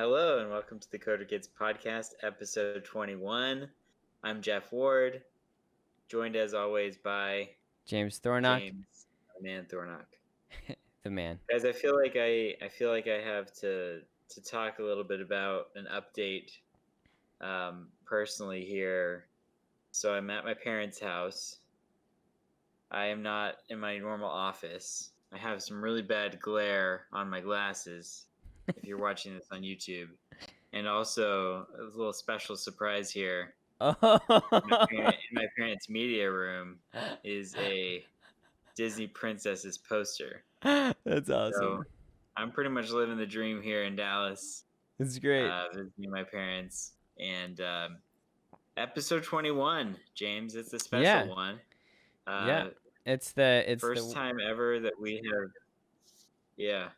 Hello and welcome to the Coder Kids Podcast, episode 21. I'm Jeff Ward, joined as always by James Thornock, James, the man Thornock. the man. Guys, I feel like I have to talk a little bit about an update personally here. So I'm at my parents' house. I am not in my normal office. I have some really bad glare on my glasses if you're watching this on YouTube. And also, a little special surprise here. In my parents' media room is a Disney princess's poster. That's awesome. So I'm pretty much living the dream here in Dallas. It's great. Visiting my parents. And episode 21, James, it's a special one. It's the first time ever that we have. Yeah.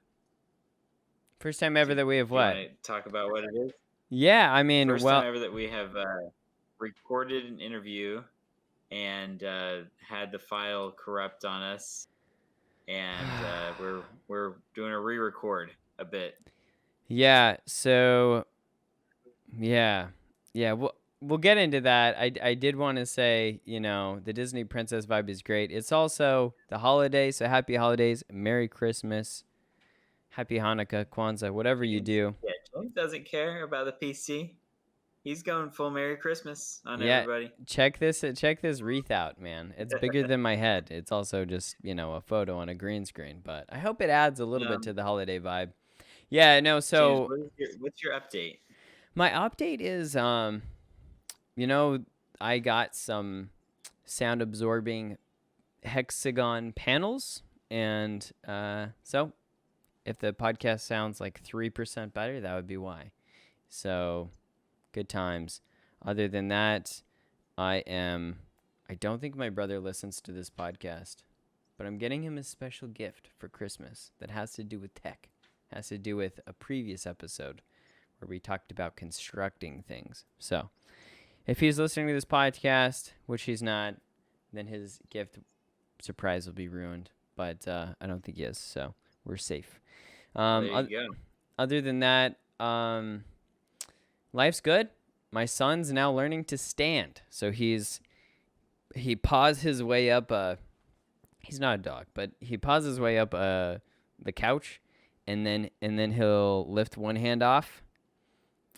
First time ever that we have what? Want to talk about what it is? Yeah, I mean, first time ever that we have recorded an interview and had the file corrupt on us, and we're doing a re-record a bit. Yeah. So. Yeah. We'll get into that. I did want to say, the Disney princess vibe is great. It's also the holiday, so happy holidays, Merry Christmas, Happy Hanukkah, Kwanzaa, whatever you do. Yeah, James doesn't care about the PC. He's going full Merry Christmas on everybody. Check this wreath out, man. It's bigger than my head. It's also just, a photo on a green screen, but I hope it adds a little bit to the holiday vibe. Yeah, no, so James, what's your update? My update is I got some sound absorbing hexagon panels, and so if the podcast sounds like 3% better, that would be why. So good times. Other than that, I don't think my brother listens to this podcast, but I'm getting him a special gift for Christmas that has to do with tech. Has to do with a previous episode where we talked about constructing things. So if he's listening to this podcast, which he's not, then his gift surprise will be ruined. But I don't think he is, so we're safe. There you go. Other than that, life's good. My son's now learning to stand. So he paws his way up. He's not a dog, but he paws his way up the couch, and then he'll lift one hand off,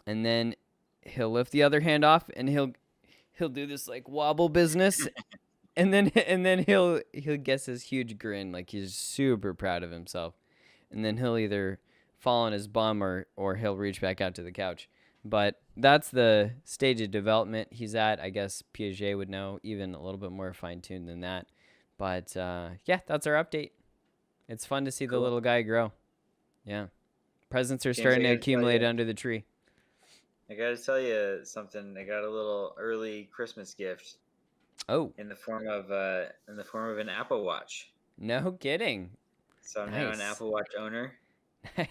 and then he'll lift the other hand off, and he'll do this like wobble business, and then he'll get this huge grin like he's super proud of himself, and then he'll either fall on his bum or he'll reach back out to the couch. But that's the stage of development he's at. I guess Piaget would know, even a little bit more fine-tuned than that. But that's our update. It's fun to see the little guy grow. Yeah. Presents are starting to accumulate under the tree. I gotta tell you something. I got a little early Christmas gift. Oh. In the form of an Apple Watch. No kidding. So I'm now an Apple Watch owner. Nice.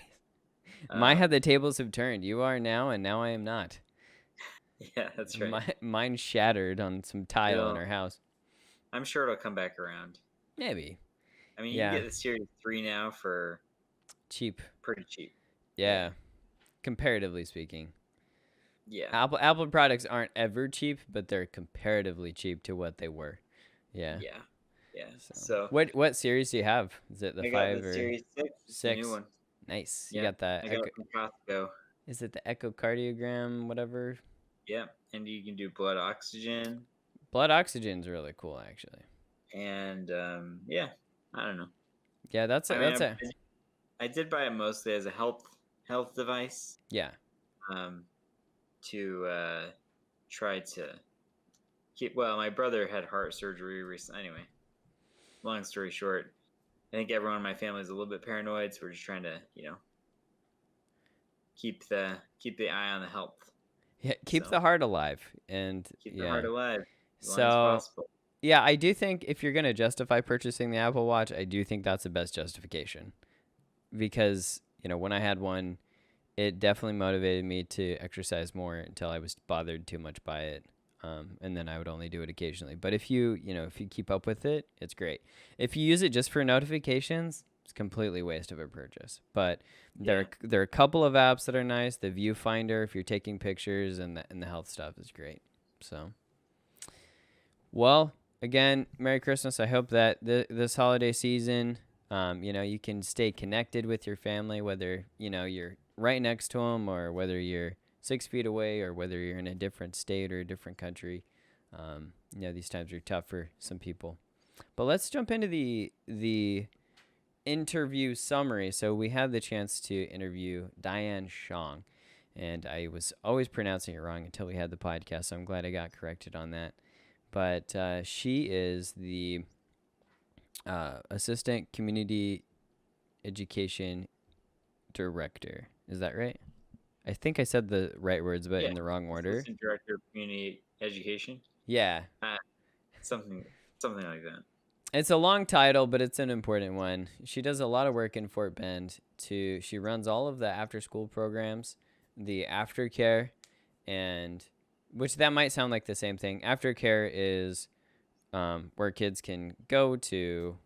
How the tables have turned. You are now, and now I am not. Yeah, that's right. Mine shattered on some tile in our house. I'm sure it'll come back around. Maybe. I mean, you get the Series 3 now for cheap. Pretty cheap. Yeah. Comparatively speaking. Yeah. Apple products aren't ever cheap, but they're comparatively cheap to what they were. Yeah. Yeah. So what series do you have? Is it the 5 or Series 6? 6? The new one. Nice. You got that. I got it from Costco. Is it the echocardiogram, whatever? Yeah, and you can do blood oxygen. Blood oxygen's really cool, actually. And I don't know. Yeah, I did buy it mostly as a health device. Yeah. To try to keep. Well, my brother had heart surgery recently. Anyway, long story short, I think everyone in my family is a little bit paranoid, so we're just trying to, keep the eye on the health. Yeah, keep the heart alive, and keep the heart alive as long as possible. Yeah, I do think if you're gonna justify purchasing the Apple Watch, I do think that's the best justification, because when I had one, it definitely motivated me to exercise more until I was bothered too much by it. And then I would only do it occasionally. But if you keep up with it, it's great. If you use it just for notifications, It's completely waste of a purchase. But Yeah. there are a couple of apps that are nice. The viewfinder, if you're taking pictures, and the health stuff is great. So, well, again, Merry Christmas. I hope that this holiday season, you can stay connected with your family, whether you're right next to them or whether you're 6 feet away or whether you're in a different state or a different country. These times are tough for some people. But let's jump into the interview summary. So we had the chance to interview Diane Xiong, and I was always pronouncing it wrong until we had the podcast. So I'm glad I got corrected on that. But she is the assistant community education director. Is that right? I think I said the right words, but Yeah. in the wrong order. Assistant Director of Community Education. Yeah. Something like that. It's a long title, but it's an important one. She does a lot of work in Fort Bend. She runs all of the after-school programs, the aftercare, and which that might sound like the same thing. Aftercare is where kids can go to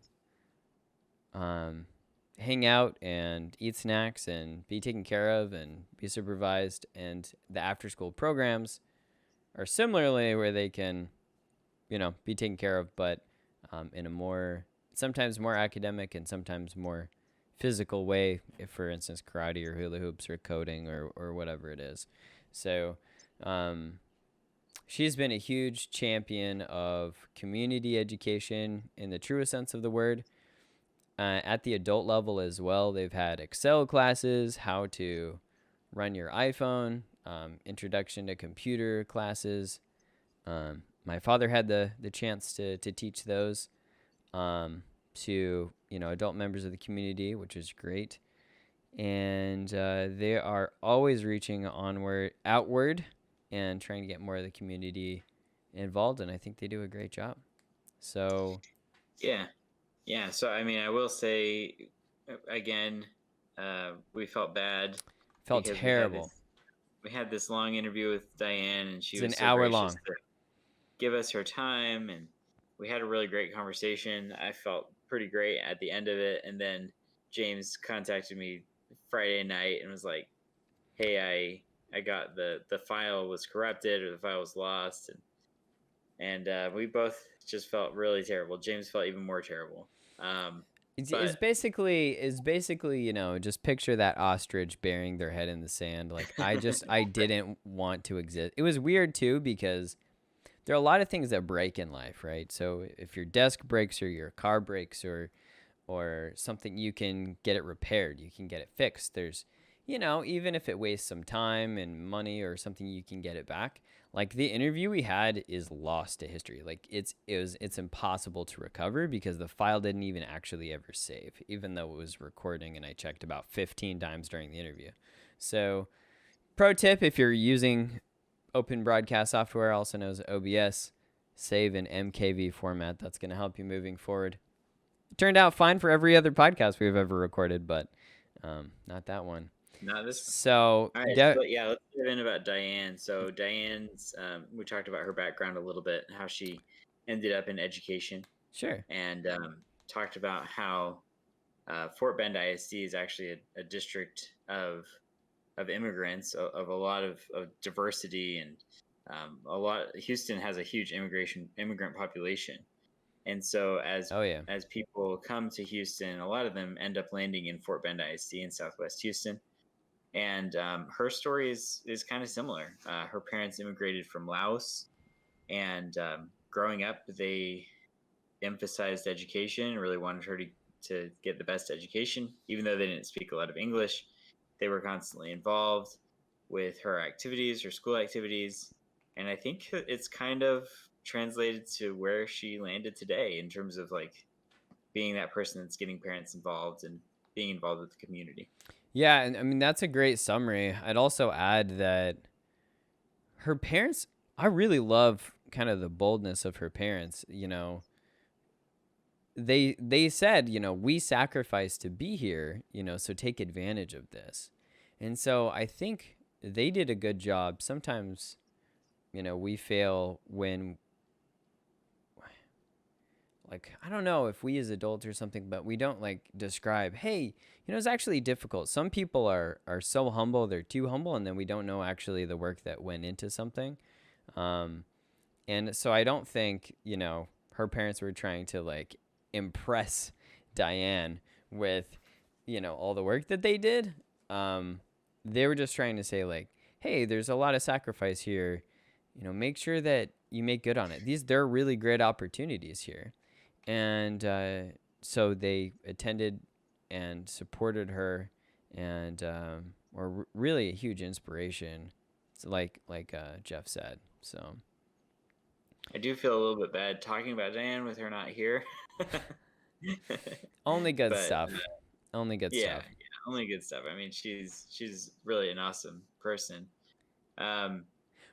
hang out and eat snacks and be taken care of and be supervised. And the after-school programs are similarly where they can, be taken care of, but in a sometimes more academic and sometimes more physical way, if for instance karate or hula hoops or coding or whatever it is. So she's been a huge champion of community education in the truest sense of the word. At the adult level as well, they've had Excel classes, how to run your iPhone, introduction to computer classes. My father had the chance to teach those to adult members of the community, which is great. And they are always reaching outward, and trying to get more of the community involved. And I think they do a great job. So yeah. So I mean, I will say again, we felt bad. Felt terrible. We had this long interview with Diane, and she was an so hour long. To give us her time, and we had a really great conversation. I felt pretty great at the end of it, and then James contacted me Friday night and was like, "Hey, I got the file was corrupted, or the file was lost," and we both just felt really terrible. James felt even more terrible. Is basically just picture that ostrich burying their head in the sand. Like I didn't want to exist. It was weird too because there are a lot of things that break in life, right? So if your desk breaks or your car breaks or something, you can get it repaired. You can get it fixed. There's, even if it wastes some time and money or something, you can get it back. Like the interview we had is lost to history. Like it's impossible to recover because the file didn't even actually ever save, even though it was recording, and I checked about 15 times during the interview. So, pro tip, if you're using open broadcast software, also known as OBS, save in MKV format. That's going to help you moving forward. It turned out fine for every other podcast we've ever recorded, but not that one. Not this one. So, all right, let's get in about Diane. So Diane's, we talked about her background a little bit, how she ended up in education. Sure. And talked about how Fort Bend ISD is actually a district of immigrants, of a lot of diversity, and Houston has a huge immigrant population. And so as people come to Houston, a lot of them end up landing in Fort Bend ISD in Southwest Houston. And her story is kind of similar. Her parents immigrated from Laos, and growing up, they emphasized education and really wanted her to get the best education. Even though they didn't speak a lot of English, they were constantly involved with her activities, her school activities. And I think it's kind of translated to where she landed today in terms of like being that person that's getting parents involved and being involved with the community. Yeah, and I mean, that's a great summary. I'd also add that her parents, I really love kind of the boldness of her parents. They said, we sacrificed to be here, so take advantage of this. And so I think they did a good job. Sometimes, we fail when like, I don't know if we as adults or something, but we don't like describe, hey, it's actually difficult. Some people are so humble, they're too humble, and then we don't know actually the work that went into something. Um, and so I don't think, her parents were trying to like impress Diane with, all the work that they did. They were just trying to say like, hey, there's a lot of sacrifice here. Make sure that you make good on it. There are really great opportunities here. And so they attended and supported her, and were really a huge inspiration, like Jeff said. So I do feel a little bit bad talking about Diane with her not here. only good But stuff. Only good yeah, stuff. only good stuff. I mean, she's really an awesome person. Um,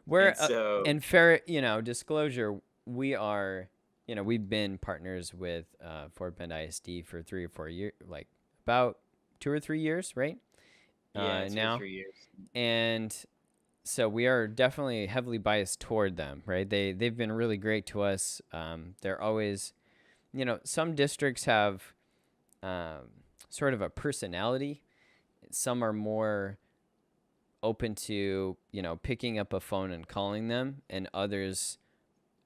We're and so in fair, disclosure. We are, we've been partners with Fort Bend ISD for 3 or 4 years, like about 2 or 3 years, right? yeah, two or Now, 3 years. and so we are definitely heavily biased toward them, right? They've been really great to us. They're always, some districts have sort of a personality. Some are more open to, picking up a phone and calling them, and others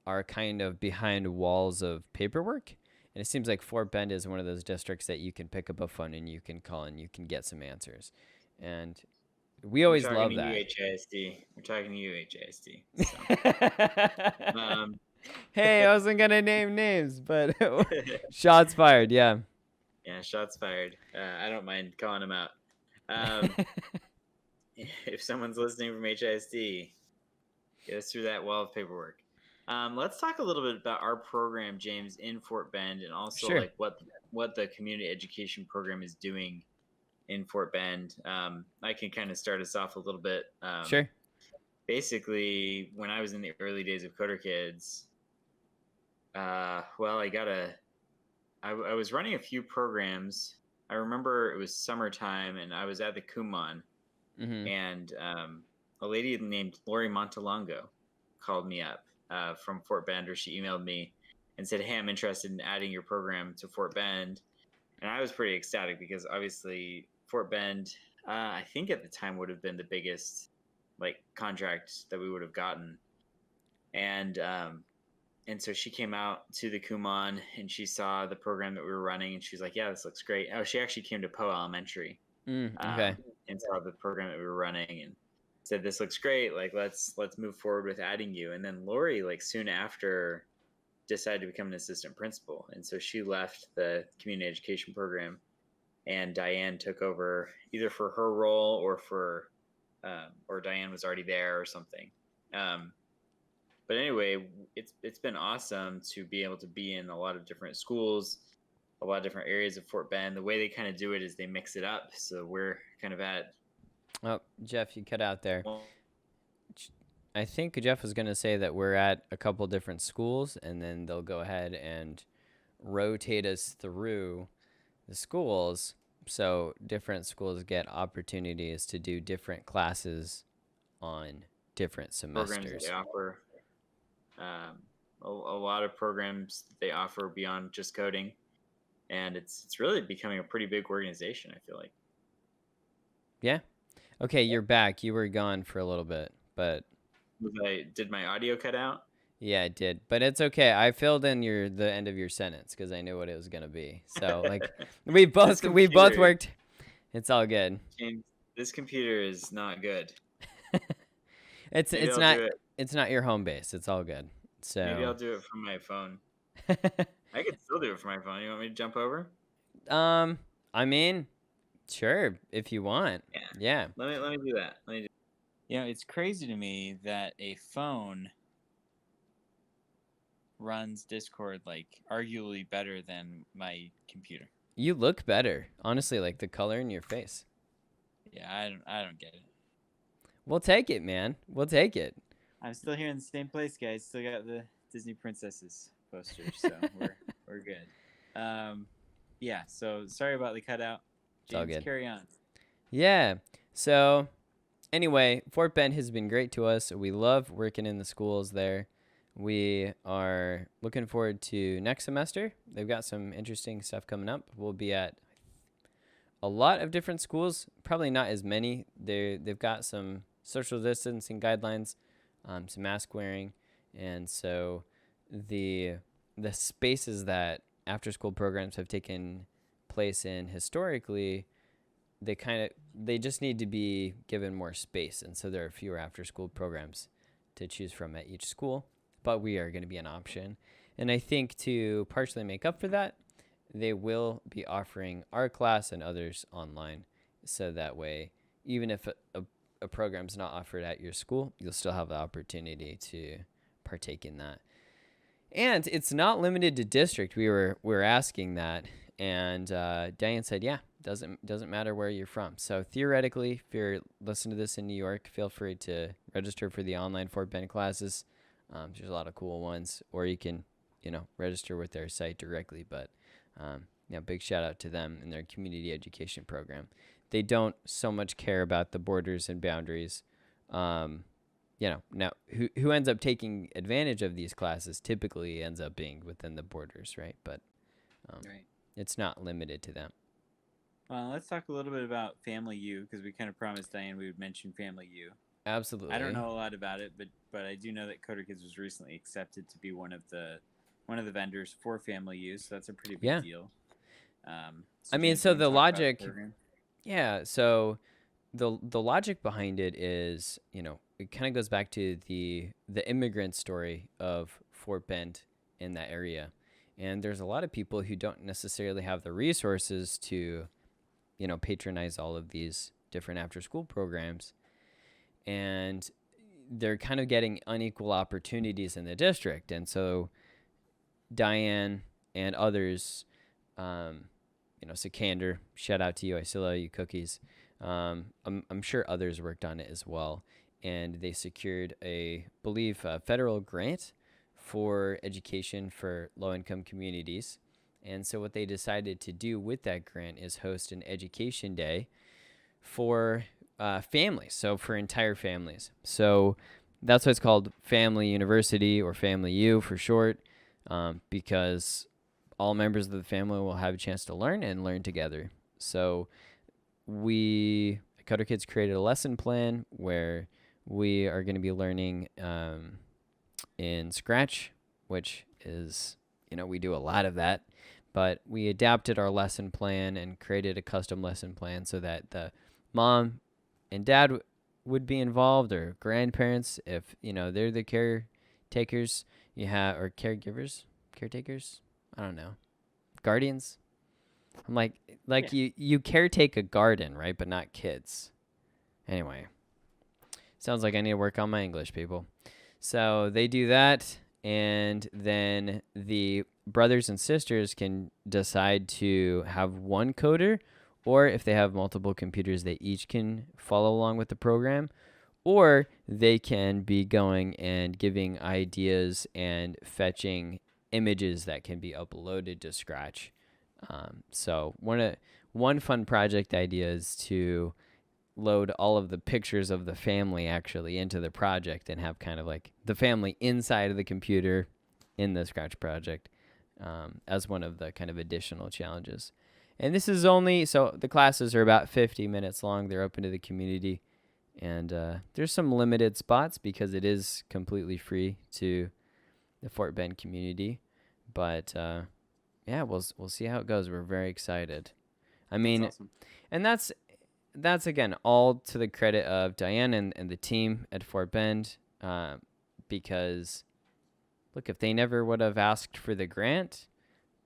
are kind of behind walls of paperwork. And it seems like Fort Bend is one of those districts that you can pick up a phone and you can call and you can get some answers. And we We're always talking love to that. UHISD. We're talking to UHISD. So, um, Hey, I wasn't gonna name names, but shots fired. Yeah. yeah, shots fired. I don't mind calling them out. Um, if someone's listening from HISD, get us through that wall of paperwork. Let's talk a little bit about our program, James, in Fort Bend, and also Sure. like what the community education program is doing in Fort Bend. I can kind of start us off a little bit. Sure. Basically, when I was in the early days of Coder Kids, well, I was running a few programs. I remember it was summertime, and I was at the Kumon, Mm-hmm. and a lady named Lori Montalongo called me up from Fort Bend, or she emailed me and said, "Hey, I'm interested in adding your program to Fort Bend." And I was pretty ecstatic because obviously Fort Bend, I think at the time would have been the biggest like contract that we would have gotten, and so she came out to the Kumon and she saw the program that we were running, and she's like, "Yeah, this looks great." Oh, she actually came to Poe Elementary Okay. and saw the program that we were running and said, "This looks great. Like, let's move forward with adding you." And then Lori, like soon after, decided to become an assistant principal, and so she left the community education program, and Diane took over either for her role or Diane was already there or something. But anyway, it's been awesome to be able to be in a lot of different schools, a lot of different areas of Fort Bend. The way they kind of do it is they mix it up. So we're kind of at Oh, Jeff, you cut out there. well, I think Jeff was gonna say that we're at a couple different schools, and then they'll go ahead and rotate us through the schools, so different schools get opportunities to do different classes on different programs that they semesters. offer. A lot of programs that they offer beyond just coding, and it's really becoming a pretty big organization. I feel like. Yeah. Okay, you're back. You were gone for a little bit, but Did my audio cut out? yeah, it did. But it's okay. I filled in the end of your sentence because I knew what it was gonna be. So like we This both computer, worked. It's all good. James, this computer is not good. It's Maybe it's I'll not do it. it's not your home base. It's all good. Maybe So I'll do it from my phone. I could still do it from my phone. You want me to jump over? um I mean, sure, if you want. Yeah. Yeah. Let me do that. It's crazy to me that a phone runs Discord like arguably better than my computer. You look better. Honestly, like the color in your face. Yeah, I don't get it. We'll take it, man. We'll take it. I'm still here in the same place, guys. Still got the Disney princesses posters, so we're good. Yeah. So sorry about the cutout. It's all James, good. carry on. Yeah. So anyway, Fort Bend has been great to us. We love working in the schools there. We are looking forward to next semester. They've got some interesting stuff coming up. We'll be at a lot of different schools, probably not as many. They've got some social distancing guidelines, some mask wearing, and so the spaces that after school programs have taken place in historically, they just need to be given more space, and so there are fewer after school programs to choose from at each school, but we are going to be an option. And I think to partially make up for that, they will be offering our class and others online, so that way, even if a program's not offered at your school, you'll still have the opportunity to partake in that. And it's not limited to district. We were asking that, and Diane said, "Yeah, doesn't matter where you're from." So theoretically, if you're listening to this in New York, feel free to register for the online Fort Bend classes. There's a lot of cool ones, or you can, register with their site directly. But big shout out to them and their community education program. They don't so much care about the borders and boundaries. Now who ends up taking advantage of these classes typically ends up being within the borders, right? But Right. it's not limited to them. Let's talk a little bit about Family U, because we kind of promised Diane we would mention Family U. Absolutely. I don't know a lot about it, but I do know that Coder Kids was recently accepted to be one of the vendors for Family U, so that's a pretty big deal. I mean, so the logic, so the logic behind it is, it kind of goes back to the immigrant story of Fort Bend in that area. And there's a lot of people who don't necessarily have the resources to, patronize all of these different after school programs. And they're kind of getting unequal opportunities in the district. And so Diane and others, Sikander, shout out to you. I still owe you cookies. I'm sure others worked on it as well. And they secured a federal grant for education for low-income communities. And so what they decided to do with that grant is host an education day for families, so for entire families. So that's why it's called Family University, or Family U for short, because all members of the family will have a chance to learn together. So we, Coder Kids, created a lesson plan where we are going to be learning in Scratch, which is, we do a lot of that, but we adapted our lesson plan and created a custom lesson plan so that the mom and dad would be involved, or grandparents if, they're the caretakers, or caregivers, caretakers, I don't know, guardians. I'm like you caretake a garden, right? But not kids. Anyway, sounds like I need to work on my English, people. So they do that, and then the brothers and sisters can decide to have one coder, or if they have multiple computers, they each can follow along with the program, or they can be going and giving ideas and fetching images that can be uploaded to Scratch. So one fun project idea is to load all of the pictures of the family actually into the project and have kind of like the family inside of the computer in the Scratch project, as one of the kind of additional challenges. And this is so the classes are about 50 minutes long. They're open to the community, and there's some limited spots because it is completely free to the Fort Bend community. But we'll see how it goes. We're very excited. I mean, that's awesome. And that's again all to the credit of Diane and the team at Fort Bend, because look, if they never would have asked for the grant,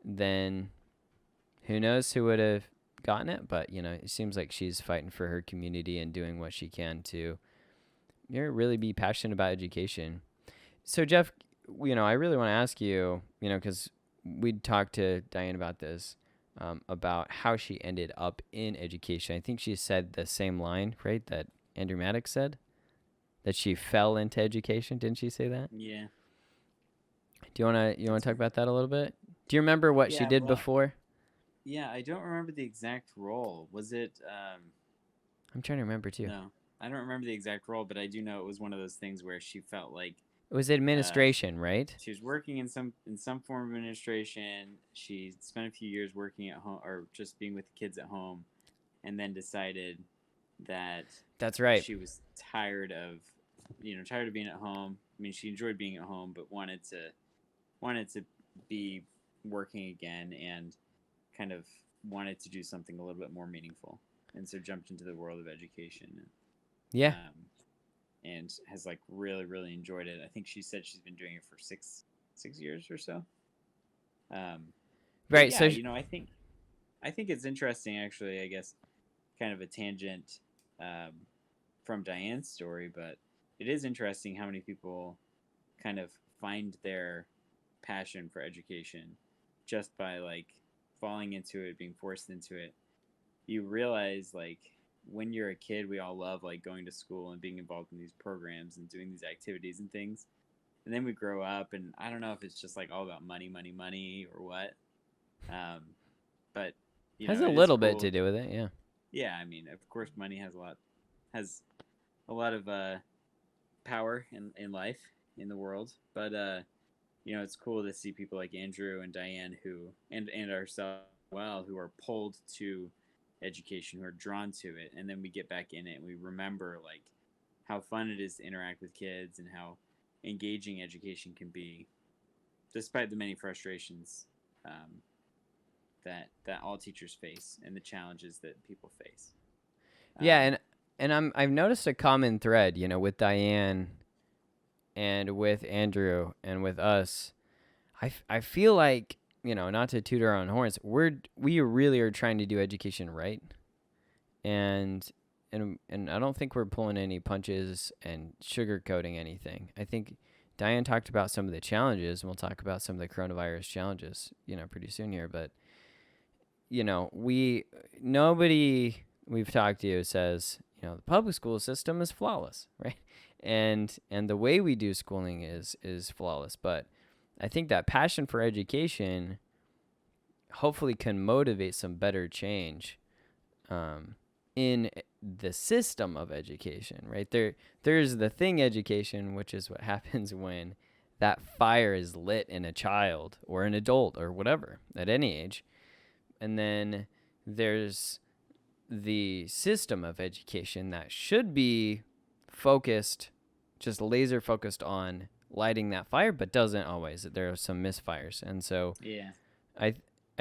then who knows who would have gotten it. But it seems like she's fighting for her community and doing what she can to really be passionate about education. So Jeff, I really want to ask you, because we'd talked to Diane about this, about how she ended up in education. I think she said the same line, right, that Andrew Maddox said, that she fell into education. Didn't she say that? Yeah. Do you want to talk about that a little bit? Do you remember what she did before? Yeah, I don't remember the exact role. Was it? I'm trying to remember too. No, I don't remember the exact role, but I do know it was one of those things where she felt like It was administration, right? She was working in some form of administration. She spent a few years working at home or just being with the kids at home, and then decided that That's right. she was tired of being at home. I mean, she enjoyed being at home, but wanted to be working again, and kind of wanted to do something a little bit more meaningful, and so jumped into the world of education. Yeah. And has like really enjoyed it. I think she said she's been doing it for six years or so. Right. Yeah, So I think it's interesting, actually. I guess kind of a tangent from Diane's story, but it is interesting how many people kind of find their passion for education just by like falling into it, being forced into it. You realize like when you're a kid, we all love like going to school and being involved in these programs and doing these activities and things. And then we grow up, and I don't know if it's just like all about money or what. But has a it is little bit cool. to do with it. Yeah. Yeah, I mean, of course, money has a lot of power in life, in the world. But it's cool to see people like Andrew and Diane and ourselves who are pulled to education, who are drawn to it, and then we get back in it and we remember like how fun it is to interact with kids and how engaging education can be, despite the many frustrations that all teachers face and the challenges that people face. Yeah, and I've noticed a common thread, with Diane and with Andrew and with us. I feel like, not to toot our own horns, we really are trying to do education right. And I don't think we're pulling any punches and sugarcoating anything. I think Diane talked about some of the challenges, and we'll talk about some of the coronavirus challenges, pretty soon here. But, nobody we've talked to says, the public school system is flawless, right? And the way we do schooling is flawless. But I think that passion for education hopefully can motivate some better change in the system of education, right? There's the thing education, which is what happens when that fire is lit in a child or an adult or whatever at any age. And then there's the system of education that should be focused, just laser focused on lighting that fire, but doesn't always. There are some misfires. And so Yeah. I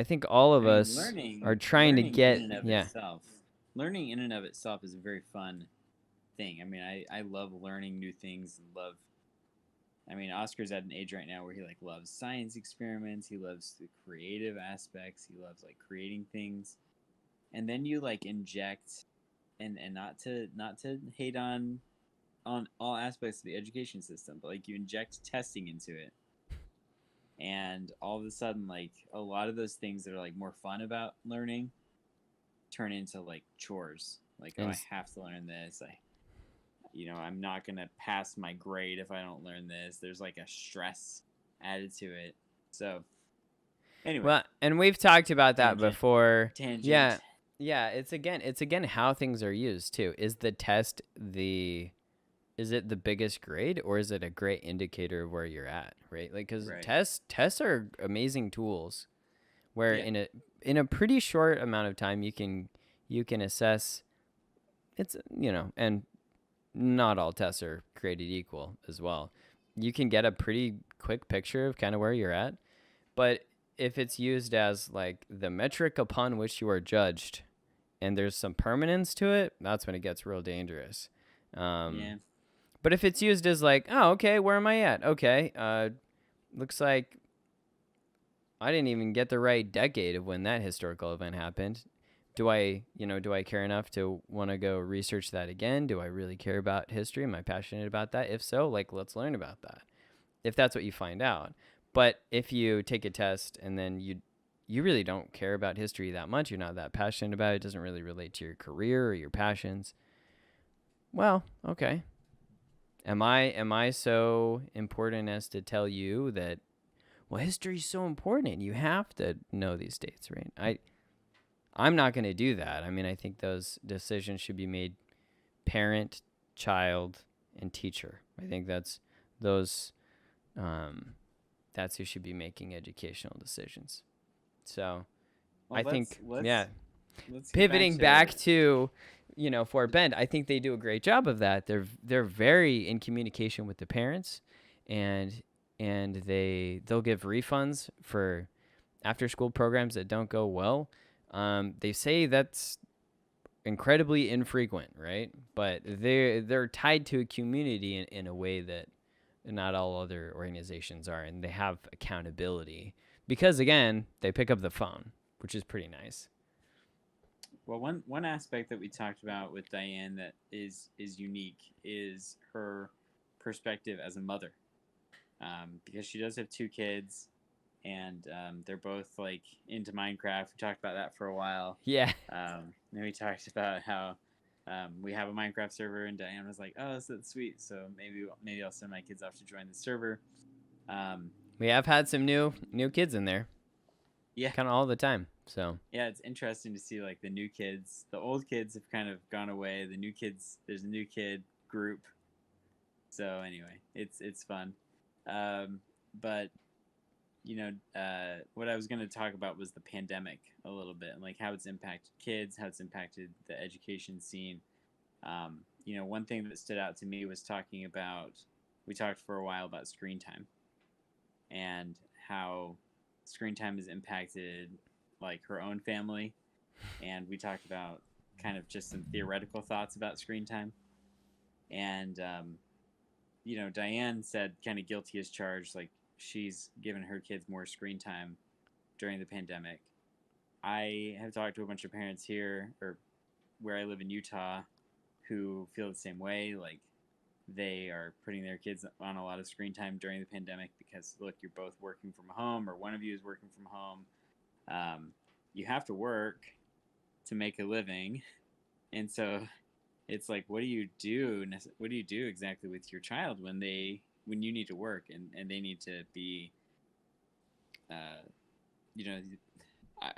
think all of us are trying to get Learning in and of itself is a very fun thing. I mean, I love learning new things and Oscar's at an age right now where he like loves science experiments, he loves the creative aspects, he loves like creating things. And then you like inject and not to hate on all aspects of the education system, but like you inject testing into it. And all of a sudden, like a lot of those things that are like more fun about learning turn into like chores. Like, I have to learn this. I'm not gonna pass my grade if I don't learn this. There's like a stress added to it. So, anyway. Well, and we've talked about that before. Tangent. Yeah. It's again how things are used too. Is the test is it the biggest grade, or is it a great indicator of where you're at, right? Like, because tests are amazing tools, where in a pretty short amount of time you can assess. It's and not all tests are created equal as well. You can get a pretty quick picture of kind of where you're at, but if it's used as like the metric upon which you are judged, and there's some permanence to it, that's when it gets real dangerous. But if it's used as like, oh, okay, where am I at? Okay, looks like I didn't even get the right decade of when that historical event happened. Do I care enough to want to go research that again? Do I really care about history? Am I passionate about that? If so, like, let's learn about that. If that's what you find out. But if you take a test and then you really don't care about history that much, you're not that passionate about it, it doesn't really relate to your career or your passions. Well, okay. Am I so important as to tell you that, well, history is so important, you have to know these dates, right? I'm not going to do that. I mean, I think those decisions should be made parent, child, and teacher. I think that's who should be making educational decisions. So Well, I think, let's get pivoting back to, Fort Bend, I think they do a great job of that. They're very in communication with the parents, and they'll give refunds for after school programs that don't go well. They say that's incredibly infrequent, right? But they're tied to a community in a way that not all other organizations are, and they have accountability because, again, they pick up the phone, which is pretty nice. Well, one aspect that we talked about with Diane that is unique is her perspective as a mother, because she does have 2 kids, and they're both like into Minecraft. We talked about that for a while. Yeah. Then we talked about how we have a Minecraft server, and Diane was like, "Oh, that's sweet." So maybe I'll send my kids off to join the server. We have had some new kids in there. Yeah, kind of all the time. So yeah, it's interesting to see like the new kids. The old kids have kind of gone away. The new kids, there's a new kid group. So anyway, it's fun. But what I was going to talk about was the pandemic a little bit, and like how it's impacted kids, how it's impacted the education scene. One thing that stood out to me was we talked for a while about screen time and how screen time has impacted like her own family, and we talked about kind of just some theoretical thoughts about screen time. And Diane said kind of guilty as charged, like she's given her kids more screen time during the pandemic. I have talked to a bunch of parents here, or where I live in Utah, who feel the same way. Like they are putting their kids on a lot of screen time during the pandemic because, look, you're both working from home, or one of you is working from home. You have to work to make a living, and so it's like, what do you do? What do you do exactly with your child when you need to work and they need to be, I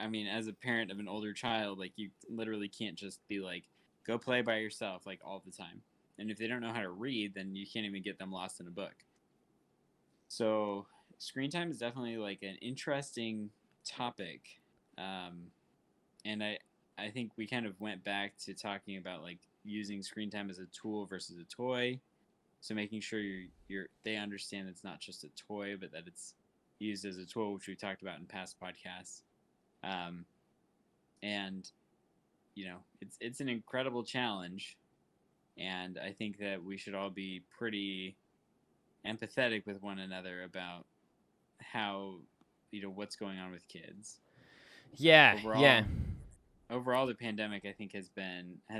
mean, as a parent of an older child, like you literally can't just be like, go play by yourself like all the time. And if they don't know how to read, then you can't even get them lost in a book. So screen time is definitely like an interesting topic. And I think we kind of went back to talking about like using screen time as a tool versus a toy. So making sure they understand it's not just a toy, but that it's used as a tool, which we talked about in past podcasts. And it's an incredible challenge, and I think that we should all be pretty empathetic with one another about how what's going on with kids. Yeah, Overall, the pandemic, I think, has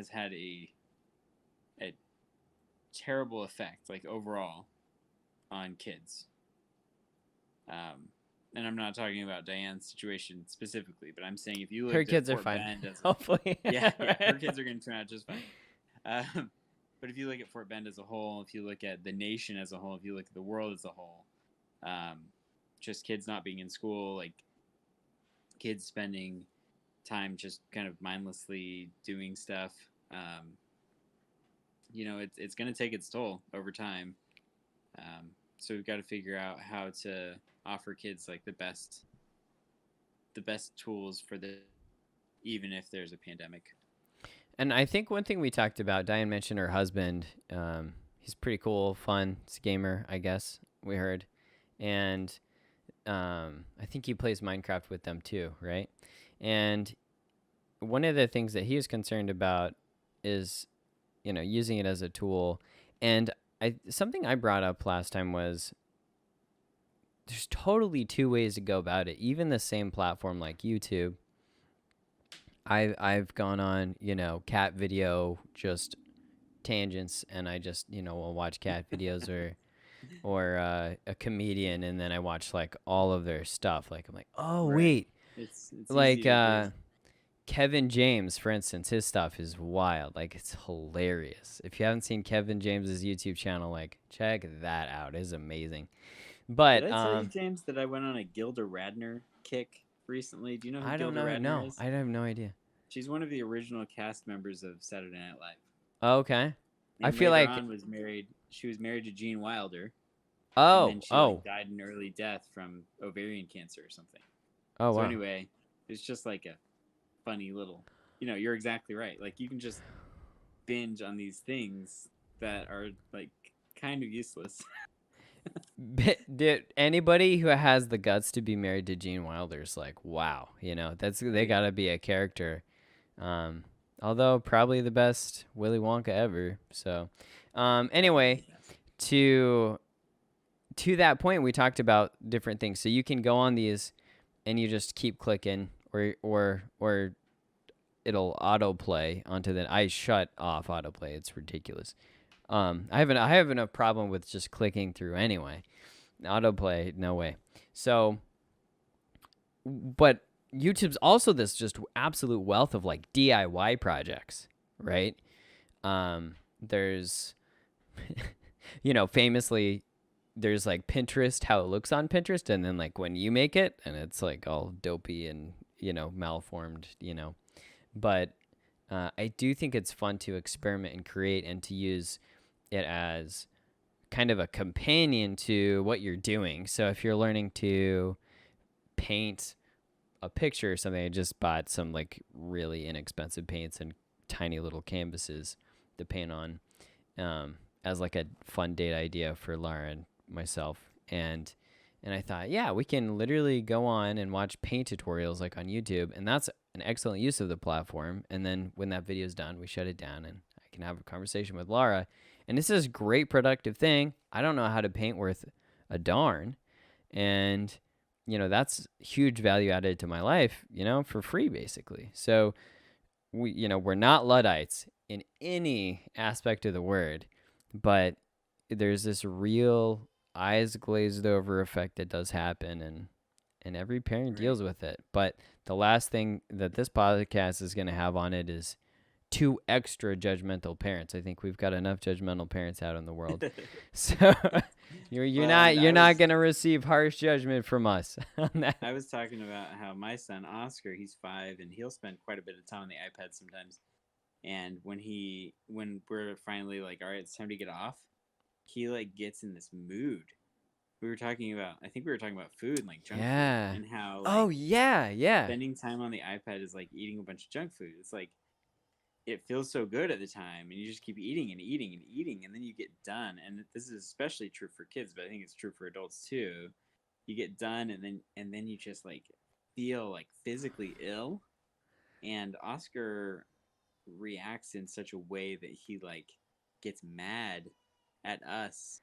had a terrible effect, like overall, on kids. And I'm not talking about Diane's situation specifically, but I'm saying if you look her at kids Fort are fine. Bend as Hopefully, yeah, her kids are going to turn out just fine. But if you look at Fort Bend as a whole, if you look at the nation as a whole, if you look at the world as a whole, just kids not being in school, like kids spending time just kind of mindlessly doing stuff, it's going to take its toll over time. So we've got to figure out how to offer kids like the best tools for even if there's a pandemic. And I think one thing we talked about, Diane mentioned her husband. He's pretty cool, fun. He's a gamer, I guess, we heard. And I think he plays Minecraft with them too, right? And one of the things that he was concerned about is, using it as a tool. And something I brought up last time was there's totally 2 ways to go about it. Even the same platform like YouTube, I've gone on, cat video, just tangents, and I just, will watch cat videos or a comedian, and then I watch like all of their stuff. Like I'm like, oh Right. wait, it's like easy to Kevin James, for instance, his stuff is wild. Like it's hilarious. If you haven't seen Kevin James's YouTube channel, like check that out. It's amazing. But Did I tell you, James, that I went on a Gilda Radner kick recently? Do you know who I don't Gilda know. Radner No, is? I have no idea. She's one of the original cast members of Saturday Night Live. Oh, okay. And I feel later like on she was married to Gene Wilder, and Oh, then she like oh, died an early death from ovarian cancer or something. oh, So wow. anyway, it's just like a funny little. You're exactly right. Like you can just binge on these things that are like kind of useless. Did anybody who has the guts to be married to Gene Wilder's like, wow, they Right. gotta be a character. Although probably the best Willy Wonka ever. So, anyway, Definitely, yes. to that point, we talked about different things. So you can go on these, and you just keep clicking, or it'll autoplay onto the. I shut off autoplay. It's ridiculous. I have enough problem with just clicking through anyway. Autoplay, no way. So, but YouTube's also this just absolute wealth of like DIY projects, right? There's, famously, there's like Pinterest, how it looks on Pinterest, and then like when you make it, and it's like all dopey and malformed, But I do think it's fun to experiment and create, and to use it as kind of a companion to what you're doing. So if you're learning to paint a picture or something, I just bought some like really inexpensive paints and tiny little canvases to paint on, as like a fun date idea for Laura and myself. And I thought, yeah, we can literally go on and watch paint tutorials like on YouTube, and that's an excellent use of the platform. And then when that video is done, we shut it down, and I can have a conversation with Laura. And this is a great productive thing. I don't know how to paint worth a darn, and that's huge value added to my life, for free basically. So we're not Luddites in any aspect of the word, but there's this real eyes glazed over effect that does happen, and every parent Right. deals with it. But the last thing that this podcast is going to have on it is 2 extra judgmental parents. I think we've got enough judgmental parents out in the world. So you're Well, not and you're not going to receive harsh judgment from us on that. I was talking about how my son Oscar, he's 5, and he'll spend quite a bit of time on the iPad sometimes. And when we're finally like, all right, it's time to get off, he like gets in this mood. I think we were talking about food and like junk Yeah. food, and how Oh like yeah. spending time on the iPad is like eating a bunch of junk food. It's like it feels so good at the time, and you just keep eating and eating and eating, and then you get done. And this is especially true for kids, but I think it's true for adults too. You get done, and then you just like feel like physically ill. And Oscar reacts in such a way that he like gets mad at us,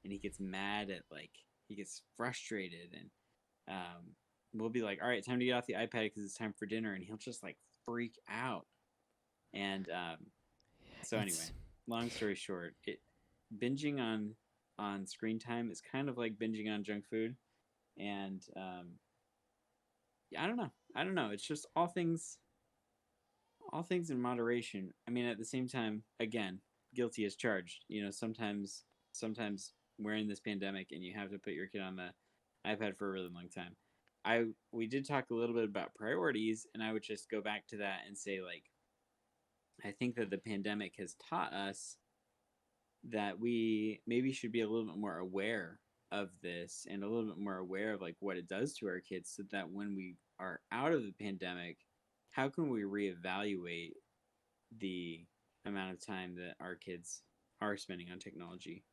and he gets mad at like he gets frustrated, and we'll be like, all right, time to get off the iPad because it's time for dinner, and he'll just like freak out. And so anyway, long story short, binging on screen time is kind of like binging on junk food, and I don't know. It's just all things in moderation. I mean, at the same time, again, guilty as charged. Sometimes we're in this pandemic, and you have to put your kid on the iPad for a really long time. We did talk a little bit about priorities, and I would just go back to that and say, like, I think that the pandemic has taught us that we maybe should be a little bit more aware of this, and a little bit more aware of like what it does to our kids, so that when we are out of the pandemic, how can we reevaluate the amount of time that our kids are spending on technology,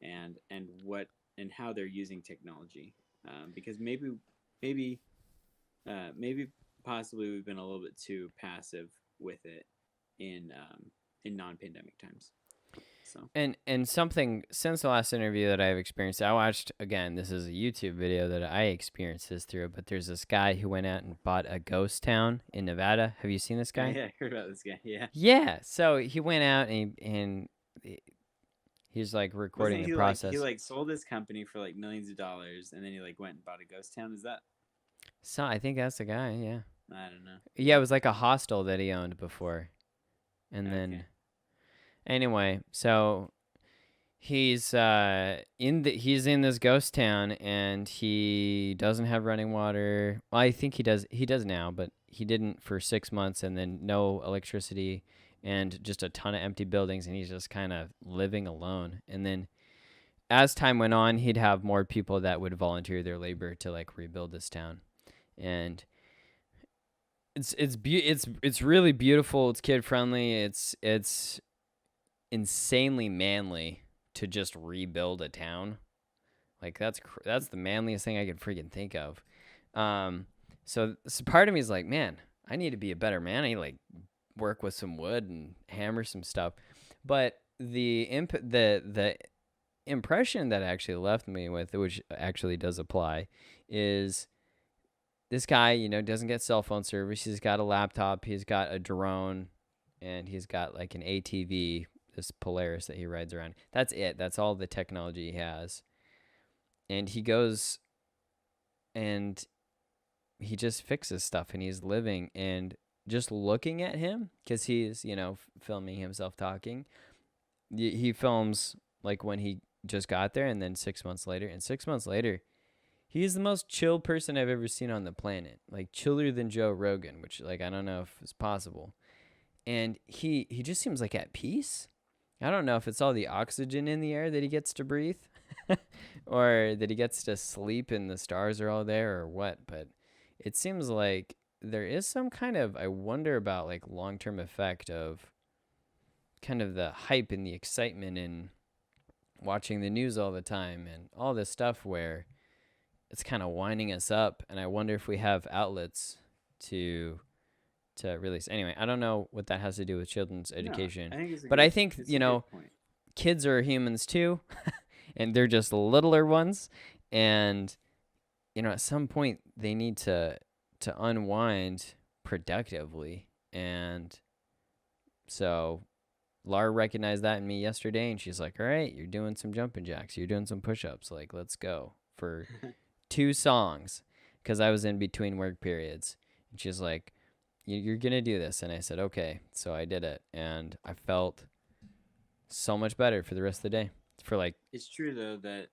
and what and how they're using technology, because maybe possibly we've been a little bit too passive with it in non-pandemic times. So And something since the last interview that I've experienced, I watched again. This is a YouTube video that I experienced this through. But there's this guy who went out and bought a ghost town in Nevada. Have you seen this guy? yeah, I heard about this guy. Yeah, Yeah. So he went out and he's like recording wasn't the he process. like he like sold his company for like millions of dollars, and then he like went and bought a ghost town? Is that? So I think that's the guy. Yeah. I don't know. Yeah, it was like a hostel that he owned before, and Okay. then anyway, so he's he's in this ghost town, and he doesn't have running water. Well, I think he does now, but he didn't for 6 months, and then no electricity, and just a ton of empty buildings, and he's just kind of living alone. And then as time went on, he'd have more people that would volunteer their labor to like rebuild this town, and it's really beautiful. It's kid friendly. It's insanely manly to just rebuild a town. Like that's the manliest thing I could freaking think of. So part of me is like, man, I need to be a better man. I need to like work with some wood and hammer some stuff. But the impression that actually left me with, which actually does apply, is this guy, doesn't get cell phone service. He's got a laptop, he's got a drone, and he's got like an ATV, this Polaris that he rides around. That's it. That's all the technology he has. And he goes and he just fixes stuff, and he's living, and just looking at him, because he's, filming himself talking. He films like when he just got there, and then 6 months later. And 6 months later, he's the most chill person I've ever seen on the planet. Like chiller than Joe Rogan, which like I don't know if it's possible. And he just seems like at peace. I don't know if it's all the oxygen in the air that he gets to breathe or that he gets to sleep and the stars are all there or what, but it seems like there is some kind of, I wonder about like long-term effect of kind of the hype and the excitement and watching the news all the time and all this stuff where it's kind of winding us up. And I wonder if we have outlets to release. Anyway, I don't know what that has to do with children's education, but I think, kids are humans too, and they're just littler ones. And, at some point they need to unwind productively. And so Laura recognized that in me yesterday, and she's like, all right, you're doing some jumping jacks. You're doing some push-ups. Like, let's go for 2 songs, because I was in between work periods. And she's like, you're going to do this. And I said, okay. So I did it, and I felt so much better for the rest of the day for like it's true though that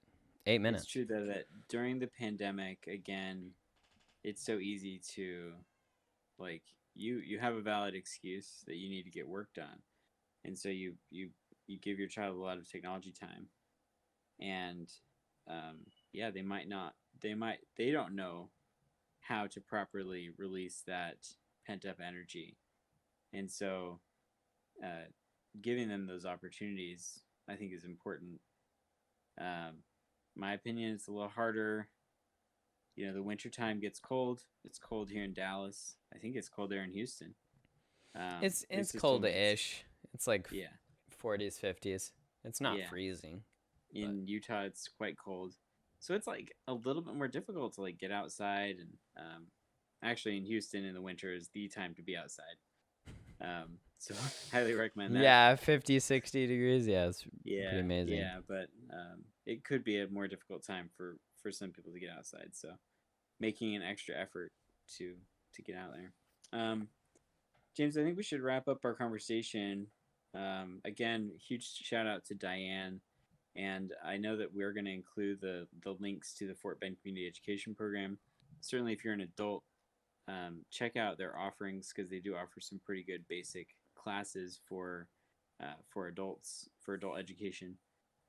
8 minutes. It's true though that during the pandemic, again, it's so easy to like you have a valid excuse that you need to get work done, and so you give your child a lot of technology time, and yeah, they don't know how to properly release that pent up energy, and so giving them those opportunities, I think, is important. My opinion, it's a little harder. The winter time gets cold. It's cold here in Dallas. I think it's cold there in Houston. It's cold-ish. It's like 40s, 50s. It's not freezing. In Utah, it's quite cold. So it's like a little bit more difficult to like get outside. And actually, in Houston, in the winter is the time to be outside. So highly recommend that. Yeah, 50, 60 degrees. Yeah, it's pretty amazing. Yeah, but it could be a more difficult time for some people to get outside. So making an extra effort to get out there. James, I think we should wrap up our conversation. Again, huge shout out to Diane. And I know that we're going to include the links to the Fort Bend Community Education Program. Certainly, if you're an adult, check out their offerings, because they do offer some pretty good basic classes for adults, for adult education.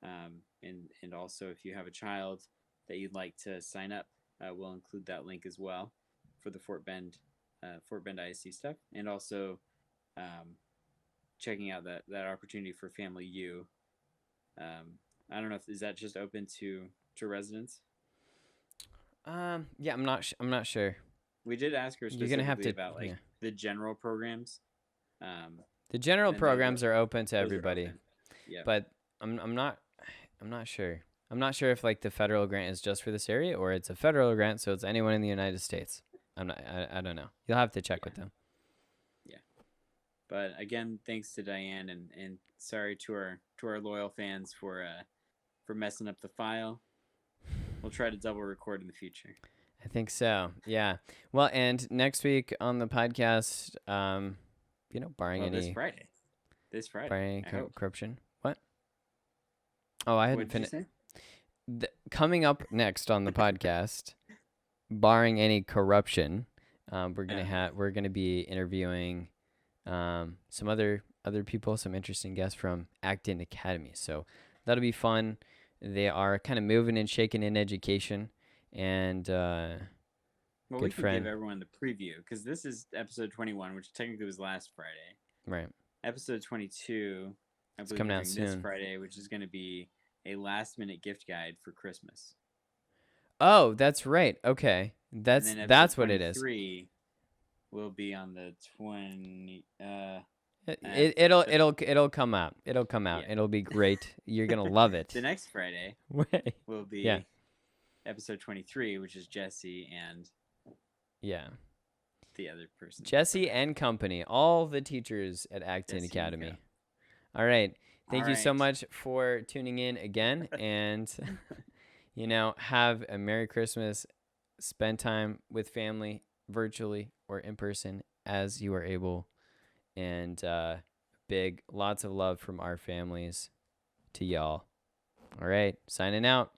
And also, if you have a child that you'd like to sign up, we'll include that link as well for the Fort Bend ISD stuff. And also checking out that opportunity for Family U. I don't know is that just open to residents? Yeah, I'm not sure. We did ask her specifically about the general programs. The general programs are open to everybody. Yeah. But I'm not sure. I'm not sure if like the federal grant is just for this area, or it's a federal grant, so it's anyone in the United States. I don't know. You'll have to check with them. Yeah. But again, thanks to Diane, and sorry to our loyal fans for messing up the file. We'll try to double record in the future. I think so. Yeah. Well, and next week on the podcast, barring any this Friday, barring any corruption. What? Oh, I hadn't finished. Coming up next on the podcast, barring any corruption, we're gonna be interviewing some other people, some interesting guests from Acton Academy. So that'll be fun. They are kind of moving and shaking in education, and Well, we good could friend. give everyone the preview because this is episode 21, which technically was last Friday. Right. Episode 22, I It's believe, coming we're out doing this soon. Friday, which is going to be a last-minute gift guide for Christmas. Oh, that's right. Okay. And That's then episode that's what it is. 23 will be on the 20. It'll come out. It'll come out. Yeah. It'll be great. You're gonna love it. The next Friday Wait. will be Yeah. episode 23, which is Jesse and Yeah. the other person. Jesse and company, all the teachers at Acton Jesse and Academy. Co. All right. Thank you so Alright. much for tuning in again, and have a Merry Christmas. Spend time with family, virtually or in person, as you are able. And lots of love from our families to y'all. All right, signing out.